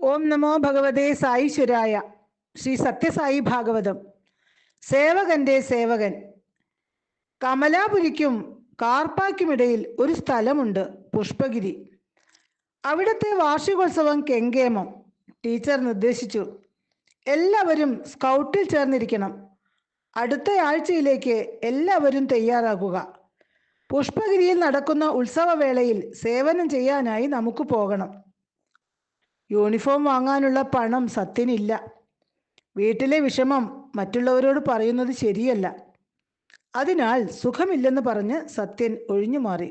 ഓം നമോ ഭഗവതേ സായിശ്വരായ. ശ്രീ സത്യസായി ഭാഗവതം. സേവകന്റെ സേവകൻ. കമലാപുരിക്കും കാർപ്പാക്കുമിടയിൽ ഒരു സ്ഥലമുണ്ട്, പുഷ്പഗിരി. അവിടുത്തെ വാർഷികോത്സവം കെങ്കേമം. ടീച്ചർ നിർദ്ദേശിച്ചു, എല്ലാവരും സ്കൗട്ടിൽ ചേർന്നിരിക്കണം. അടുത്ത ആഴ്ചയിലേക്ക് എല്ലാവരും തയ്യാറാകുക. പുഷ്പഗിരിയിൽ നടക്കുന്ന ഉത്സവവേളയിൽ സേവനം ചെയ്യാനായി നമുക്ക് പോകണം. യൂണിഫോം വാങ്ങാനുള്ള പണം സത്യനില്ല. വീട്ടിലെ വിഷമം മറ്റുള്ളവരോട് പറയുന്നത് ശരിയല്ല. അതിനാൽ സുഖമില്ലെന്ന് പറഞ്ഞ് സത്യൻ ഒഴിഞ്ഞു മാറി.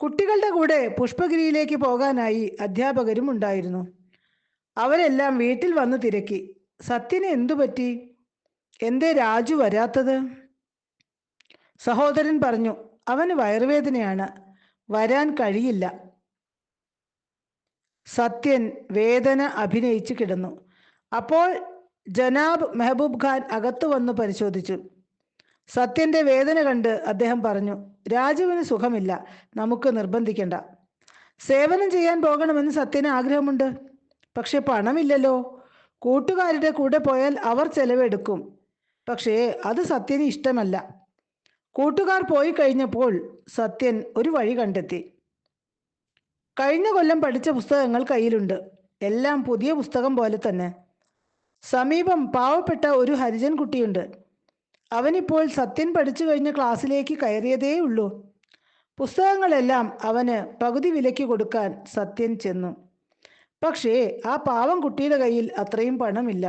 കുട്ടികളുടെ കൂടെ പുഷ്പഗിരിയിലേക്ക് പോകാനായി അധ്യാപകരും ഉണ്ടായിരുന്നു. അവരെല്ലാം വീട്ടിൽ വന്ന് തിരക്കി. സത്യന് എന്തു പറ്റി? എന്തേ രാജു വരാത്തത്? സഹോദരൻ പറഞ്ഞു, അവന് വയറുവേദനയാണ്, വരാൻ കഴിയില്ല. സത്യൻ വേദന അഭിനയിച്ച് കിടന്നു. അപ്പോൾ ജനാബ് മെഹബൂബ് ഖാൻ അകത്തു വന്ന് പരിശോധിച്ചു. സത്യന്റെ വേദന കണ്ട് അദ്ദേഹം പറഞ്ഞു, രാജുവിന് സുഖമില്ല, നമുക്ക് നിർബന്ധിക്കണ്ട. സേവനം ചെയ്യാൻ പോകണമെന്ന് സത്യന് ആഗ്രഹമുണ്ട്, പക്ഷെ പണമില്ലല്ലോ. കൂട്ടുകാരുടെ കൂടെ പോയാൽ അവർ ചെലവെടുക്കും, പക്ഷേ അത് സത്യന് ഇഷ്ടമല്ല. കൂട്ടുകാർ പോയി കഴിഞ്ഞപ്പോൾ സത്യൻ ഒരു വഴി കണ്ടെത്തി. കഴിഞ്ഞ കൊല്ലം പഠിച്ച പുസ്തകങ്ങൾ കയ്യിലുണ്ട്, എല്ലാം പുതിയ പുസ്തകം പോലെ തന്നെ. സമീപം പാവപ്പെട്ട ഒരു ഹരിജൻ കുട്ടിയുണ്ട്. അവനിപ്പോൾ സത്യൻ പഠിച്ചു കഴിഞ്ഞ ക്ലാസ്സിലേക്ക് കയറിയതേ ഉള്ളൂ. പുസ്തകങ്ങളെല്ലാം അവന് പകുതി വിലയ്ക്ക് കൊടുക്കാൻ സത്യൻ ചെന്നു. പക്ഷേ ആ പാവം കുട്ടിയുടെ കയ്യിൽ അത്രയും പണമില്ല.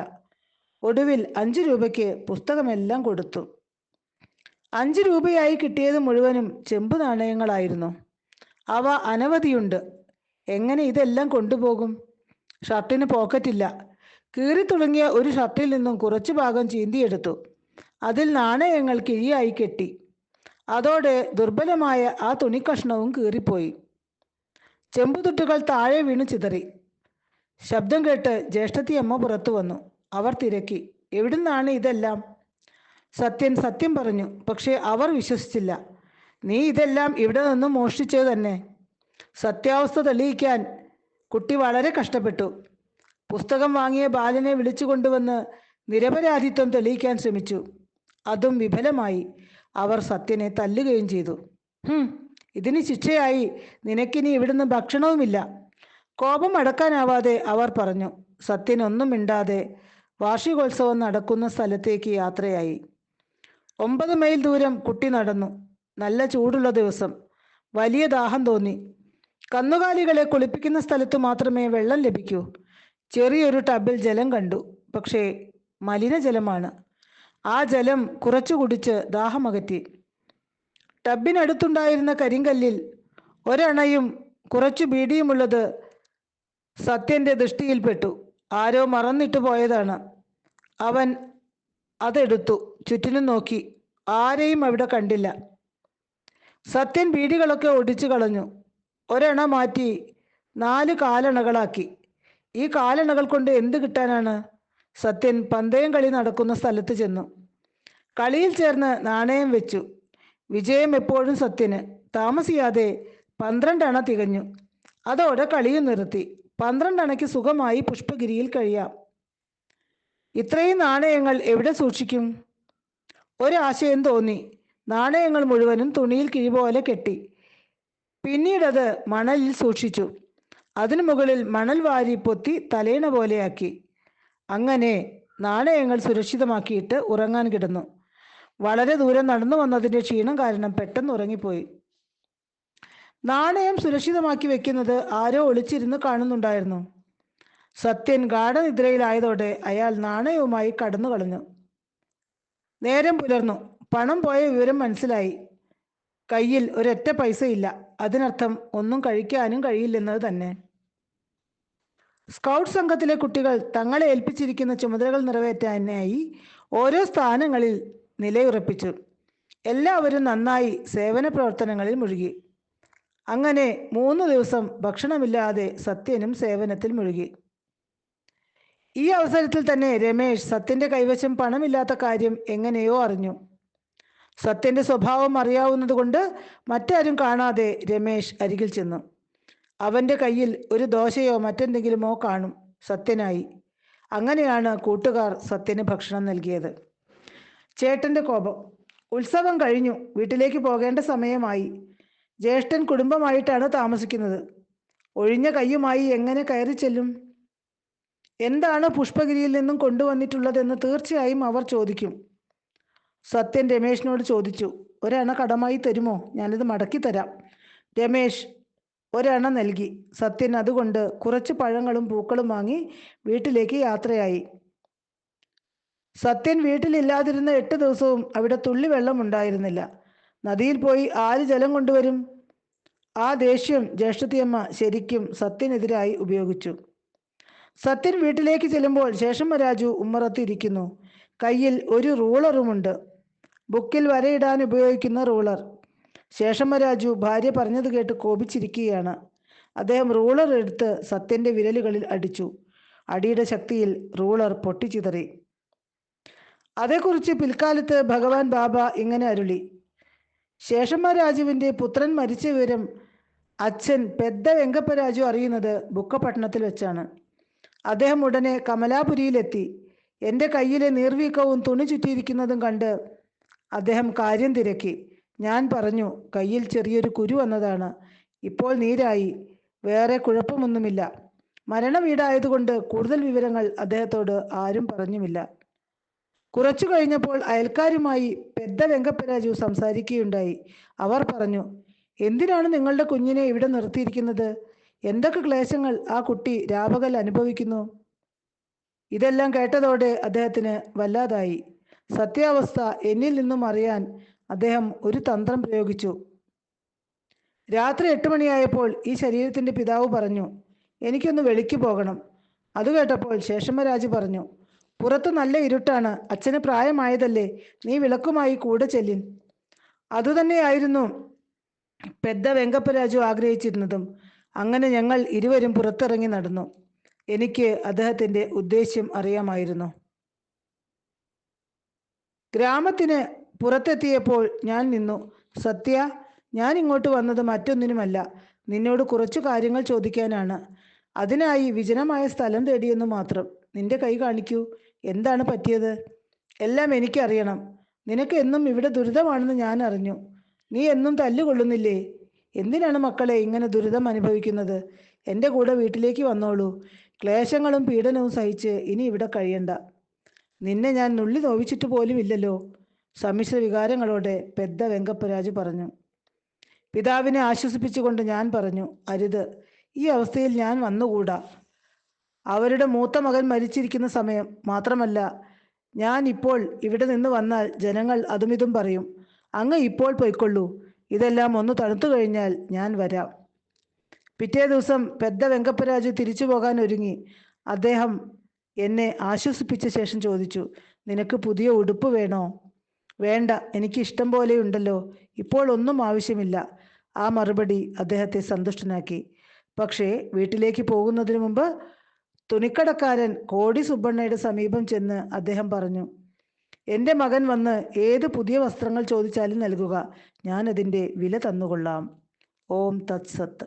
ഒടുവിൽ 5 രൂപയ്ക്ക് പുസ്തകമെല്ലാം കൊടുത്തു. 5 രൂപയായി കിട്ടിയത് മുഴുവനും ചെമ്പ് നാണയങ്ങളായിരുന്നു. അവ അനവധിയുണ്ട്. എങ്ങനെ ഇതെല്ലാം കൊണ്ടുപോകും? ഷർട്ടിന് പോക്കറ്റില്ല. കീറിത്തുടങ്ങിയ ഒരു ഷർട്ടിൽ നിന്നും കുറച്ചു ഭാഗം ചീന്തിയെടുത്തു. അതിൽ നാണയങ്ങൾ കിഴിയായി കെട്ടി. അതോടെ ദുർബലമായ ആ തുണിക്കഷ്ണവും കീറിപ്പോയി. ചെമ്പുതുട്ടുകൾ താഴെ വീണ് ചിതറി. ശബ്ദം കേട്ട് ജ്യേഷ്ഠത്തിയമ്മ പുറത്തു വന്നു. അവർ തിരക്കി, എവിടുന്നാണ് ഇതെല്ലാം? സത്യൻ സത്യം പറഞ്ഞു, പക്ഷേ അവർ വിശ്വസിച്ചില്ല. നീ ഇതെല്ലാം ഇവിടെ നിന്നും മോഷ്ടിച്ചത് തന്നെ. സത്യാവസ്ഥ തെളിയിക്കാൻ കുട്ടി വളരെ കഷ്ടപ്പെട്ടു. പുസ്തകം വാങ്ങിയ ബാലനെ വിളിച്ചു കൊണ്ടുവന്ന് നിരപരാധിത്വം തെളിയിക്കാൻ ശ്രമിച്ചു. അതും വിഫലമായി. അവർ സത്യനെ തല്ലുകയും ചെയ്തു. ഇതിന് ശിക്ഷയായി നിനക്കിനി ഇവിടുന്ന് ഭക്ഷണവുമില്ല. കോപം അടക്കാനാവാതെ അവർ പറഞ്ഞു. സത്യൻ ഒന്നും മിണ്ടാതെ വാർഷികോത്സവം നടക്കുന്ന സ്ഥലത്തേക്ക് യാത്രയായി. 9 മൈൽ ദൂരം കുട്ടി നടന്നു. നല്ല ചൂടുള്ള ദിവസം. വലിയ ദാഹം തോന്നി. കന്നുകാലികളെ കുളിപ്പിക്കുന്ന സ്ഥലത്ത് മാത്രമേ വെള്ളം ലഭിക്കൂ. ചെറിയൊരു ടബിൽ ജലം കണ്ടു, പക്ഷേ മലിനജലമാണ്. ആ ജലം കുറച്ചു കുടിച്ച് ദാഹമകറ്റി. ടബിനടുത്തുണ്ടായിരുന്ന കരിങ്കല്ലിൽ ഒരണയും കുറച്ചു ബീഡിയുമുള്ളത് സത്യന്റെ ദൃഷ്ടിയിൽപ്പെട്ടു. ആരോ മറന്നിട്ട് പോയതാണ്. അവൻ അതെടുത്തു. ചുറ്റിനും നോക്കി. ആരെയും അവിടെ കണ്ടില്ല. സത്യൻ ബീഡികളൊക്കെ ഒടിച്ചു കളഞ്ഞു. ഒരെണ്ണ മാറ്റി 4 കാലണകളാക്കി. ഈ കാലണകൾ കൊണ്ട് എന്ത് കിട്ടാനാണ്? സത്യൻ പന്തയം കളി നടക്കുന്ന സ്ഥലത്ത് ചെന്നു. കളിയിൽ ചേർന്ന് നാണയം വെച്ചു. വിജയം എപ്പോഴും സത്യന്. താമസിയാതെ 12 അണ തികഞ്ഞു. അതോടെ കളിയും നിർത്തി. 12 അണയ്ക്ക് സുഖമായി പുഷ്പഗിരിയിൽ കഴിയാം. ഇത്രയും നാണയങ്ങൾ എവിടെ സൂക്ഷിക്കും? ഒരാശയം തോന്നി. നാണയങ്ങൾ മുഴുവനും തുണിയിൽ കിഴിപോലെ കെട്ടി. പിന്നീടത് മണലിൽ സൂക്ഷിച്ചു. അതിനു മുകളിൽ മണൽ വാരി പൊത്തി തലേണ പോലെയാക്കി. അങ്ങനെ നാണയങ്ങൾ സുരക്ഷിതമാക്കിയിട്ട് ഉറങ്ങാൻ കിടന്നു. വളരെ ദൂരം നടന്നു വന്നതിൻ്റെ ക്ഷീണം കാരണം പെട്ടെന്ന് ഉറങ്ങിപ്പോയി. നാണയം സുരക്ഷിതമാക്കി വെക്കുന്നത് ആരോ ഒളിച്ചിരുന്ന് കാണുന്നുണ്ടായിരുന്നു. സത്യൻ ഗാഠനിദ്രയിലായതോടെ അയാൾ നാണയവുമായി കടന്നു കളഞ്ഞു. നേരം പുലർന്നു. പണം പോയ വിവരം മനസ്സിലായി. കയ്യിൽ ഒരൊറ്റ പൈസയില്ല. അതിനർത്ഥം ഒന്നും കഴിക്കാനും കഴിയില്ലെന്നത് തന്നെ. സ്കൗട്ട് സംഘത്തിലെ കുട്ടികൾ തങ്ങളെ ഏൽപ്പിച്ചിരിക്കുന്ന ചുമതലകൾ നിറവേറ്റാനായി ഓരോ സ്ഥാനങ്ങളിൽ നിലയുറപ്പിച്ചു. എല്ലാവരും നന്നായി സേവന പ്രവർത്തനങ്ങളിൽ മുഴുകി. അങ്ങനെ 3 ദിവസം ഭക്ഷണമില്ലാതെ സത്യനും സേവനത്തിൽ മുഴുകി. ഈ അവസരത്തിൽ തന്നെ രമേശ് സത്യന്റെ കൈവശം പണമില്ലാത്ത കാര്യം എങ്ങനെയോ അറിഞ്ഞു. സത്യന്റെ സ്വഭാവം അറിയാവുന്നത് കൊണ്ട് മറ്റാരും കാണാതെ രമേശ് അരികിൽ ചെന്നു. അവൻ്റെ കയ്യിൽ ഒരു ദോശയോ മറ്റെന്തെങ്കിലുമോ കാണും. സത്യനായി. അങ്ങനെയാണ് കൂട്ടുകാർ സത്യന് ഭക്ഷണം നൽകിയത്. ചേട്ടൻ്റെ കോപം. ഉത്സവം കഴിഞ്ഞു. വീട്ടിലേക്ക് പോകേണ്ട സമയമായി. ജ്യേഷ്ഠൻ കുടുംബമായിട്ടാണ് താമസിക്കുന്നത്. ഒഴിഞ്ഞ കയ്യുമായി എങ്ങനെ കയറി ചെല്ലും? എന്താണ് പുഷ്പഗിരിയിൽ നിന്നും കൊണ്ടുവന്നിട്ടുള്ളതെന്ന് തീർച്ചയായും അവർ ചോദിക്കും. സത്യൻ രമേശിനോട് ചോദിച്ചു, ഒരെണ്ണ കടമായി തരുമോ? ഞാനിത് മടക്കി തരാം. രമേശ് ഒരെണ്ണ നൽകി. സത്യൻ അതുകൊണ്ട് കുറച്ച് പഴങ്ങളും പൂക്കളും വാങ്ങി വീട്ടിലേക്ക് യാത്രയായി. സത്യൻ വീട്ടിലില്ലാതിരുന്ന 8 ദിവസവും അവിടെ തുള്ളി വെള്ളം ഉണ്ടായിരുന്നില്ല. നദിയിൽ പോയി ആര് ജലം കൊണ്ടുവരും? ആ ദേഷ്യം ജ്യേഷ്ഠത്തിയമ്മ ശരിക്കും സത്യനെതിരായി ഉപയോഗിച്ചു. സത്യൻ വീട്ടിലേക്ക് ചെല്ലുമ്പോൾ ശേഷമ്മ രാജു ഉമ്മറത്തിരിക്കുന്നു. കയ്യിൽ ഒരു റൂളറുമുണ്ട്. ബുക്കിൽ വരയിടാൻ ഉപയോഗിക്കുന്ന റൂളർ. ശേഷമ്മ രാജു ഭാര്യ പറഞ്ഞത് കേട്ട് കോപിച്ചിരിക്കുകയാണ്. അദ്ദേഹം റൂളർ എടുത്ത് സത്യന്റെ വിരലുകളിൽ അടിച്ചു. അടിയുടെ ശക്തിയിൽ റൂളർ പൊട്ടിച്ചിതറി. അതേക്കുറിച്ച് പിൽക്കാലത്ത് ഭഗവാൻ ബാബ ഇങ്ങനെ അരുളി. ശേഷമ്മ രാജുവിൻ്റെ പുത്രൻ മരിച്ച വിവരം അച്ഛൻ പെദ്ദ വെങ്കപ്പരാജു അറിയുന്നത് ബുക്കപട്ടണത്തിൽ വെച്ചാണ്. അദ്ദേഹം ഉടനെ കമലാപുരിയിലെത്തി. എൻ്റെ കയ്യിലെ നീർവീക്കവും തുണി ചുറ്റിയിരിക്കുന്നതും കണ്ട് അദ്ദേഹം കാര്യം തിരക്കി. ഞാൻ പറഞ്ഞു, കയ്യിൽ ചെറിയൊരു കുരു വന്നതാണ്. ഇപ്പോൾ നീരായി. വേറെ കുഴപ്പമൊന്നുമില്ല. മരണവീടായതുകൊണ്ട് കൂടുതൽ വിവരങ്ങൾ അദ്ദേഹത്തോട് ആരും പറഞ്ഞുമില്ല. കുറച്ചു കഴിഞ്ഞപ്പോൾ അയൽക്കാരുമായി പെദ്ദ വെങ്കപ്പരാജു സംസാരിക്കുകയുണ്ടായി. അവർ പറഞ്ഞു, എന്തിനാണ് നിങ്ങളുടെ കുഞ്ഞിനെ ഇവിടെ നിർത്തിയിരിക്കുന്നത്? എന്തൊക്കെ ക്ലേശങ്ങൾ ആ കുട്ടി രാപകൽ അനുഭവിക്കുന്നു? ഇതെല്ലാം കേട്ടതോടെ അദ്ദേഹത്തിന് വല്ലാതായി. സത്യാവസ്ഥ എന്നിൽ നിന്നും അറിയാൻ അദ്ദേഹം ഒരു തന്ത്രം പ്രയോഗിച്ചു. രാത്രി 8 മണിയായപ്പോൾ ഈ ശരീരത്തിൻ്റെ പിതാവ് പറഞ്ഞു, എനിക്കൊന്ന് വെളിക്ക് പോകണം. അത് കേട്ടപ്പോൾ ശേഷമ്മരാജ് പറഞ്ഞു, പുറത്ത് നല്ല ഇരുട്ടാണ്. അച്ഛന് പ്രായമായതല്ലേ, നീ വിളക്കുമായി കൂടെ ചെല്ലിൻ. അതുതന്നെയായിരുന്നു പെദ്ദ വെങ്കപ്പരാജു ആഗ്രഹിച്ചിരുന്നതും. അങ്ങനെ ഞങ്ങൾ ഇരുവരും പുറത്തിറങ്ങി നടന്നു. എനിക്ക് അദ്ദേഹത്തിൻ്റെ ഉദ്ദേശ്യം അറിയാമായിരുന്നു. ഗ്രാമത്തിന് പുറത്തെത്തിയപ്പോൾ ഞാൻ നിന്നു. സത്യ, ഞാൻ ഇങ്ങോട്ട് വന്നത് മറ്റൊന്നിനുമല്ല, നിന്നോട് കുറച്ചു കാര്യങ്ങൾ ചോദിക്കാനാണ്. അതിനായി വിജനമായ സ്ഥലം തേടിയെന്നു മാത്രം. നിന്റെ കൈ കാണിക്കൂ. എന്താണ് പറ്റിയത്? എല്ലാം എനിക്കറിയണം. നിനക്ക് എന്നും ഇവിടെ ദുരിതമാണെന്ന് ഞാൻ അറിഞ്ഞു. നീ എന്നും തല്ലുകൊള്ളുന്നില്ലേ? എന്തിനാണ് മക്കളെ ഇങ്ങനെ ദുരിതം അനുഭവിക്കുന്നത്? എൻ്റെ കൂടെ വീട്ടിലേക്ക് വന്നോളൂ. ക്ലേശങ്ങളും പീഡനവും സഹിച്ച് ഇനി ഇവിടെ കഴിയണ്ട. നിന്നെ ഞാൻ നുള്ളി നോവിച്ചിട്ട് പോലും ഇല്ലല്ലോ. സമ്മിശ്ര വികാരങ്ങളോടെ പെദ്ദ വെങ്കപ്പരാജു പറഞ്ഞു. പിതാവിനെ ആശ്വസിപ്പിച്ചുകൊണ്ട് ഞാൻ പറഞ്ഞു, അരുത്, ഈ അവസ്ഥയിൽ ഞാൻ വന്നുകൂടാ. അവരുടെ മൂത്ത മകൻ മരിച്ചിരിക്കുന്ന സമയം. മാത്രമല്ല, ഞാൻ ഇപ്പോൾ ഇവിടെ നിന്ന് വന്നാൽ ജനങ്ങൾ അതുമിതും പറയും. അങ്ങ് ഇപ്പോൾ പോയിക്കൊള്ളൂ. ഇതെല്ലാം ഒന്ന് തണുത്തു കഴിഞ്ഞാൽ ഞാൻ വരാം. പിറ്റേ ദിവസം പെദ്ദ വെങ്കപ്പരാജു തിരിച്ചു പോകാൻ ഒരുങ്ങി. അദ്ദേഹം എന്നെ ആശ്വസിപ്പിച്ച ശേഷം ചോദിച്ചു, നിനക്ക് പുതിയ ഉടുപ്പ് വേണോ? വേണ്ട, എനിക്ക് ഇഷ്ടം പോലെയുണ്ടല്ലോ. ഇപ്പോൾ ഒന്നും ആവശ്യമില്ല. ആ മറുപടി അദ്ദേഹത്തെ സന്തുഷ്ടനാക്കി. പക്ഷേ വീട്ടിലേക്ക് പോകുന്നതിന് മുമ്പ് തുണിക്കടക്കാരൻ കോടി സുബ്ബണ്ണയുടെ സമീപം ചെന്ന് അദ്ദേഹം പറഞ്ഞു, എൻ്റെ മകൻ വന്ന് ഏത് പുതിയ വസ്ത്രങ്ങൾ ചോദിച്ചാലും നൽകുക. ഞാൻ അതിൻ്റെ വില തന്നുകൊള്ളാം. ഓം തത്സത്ത്.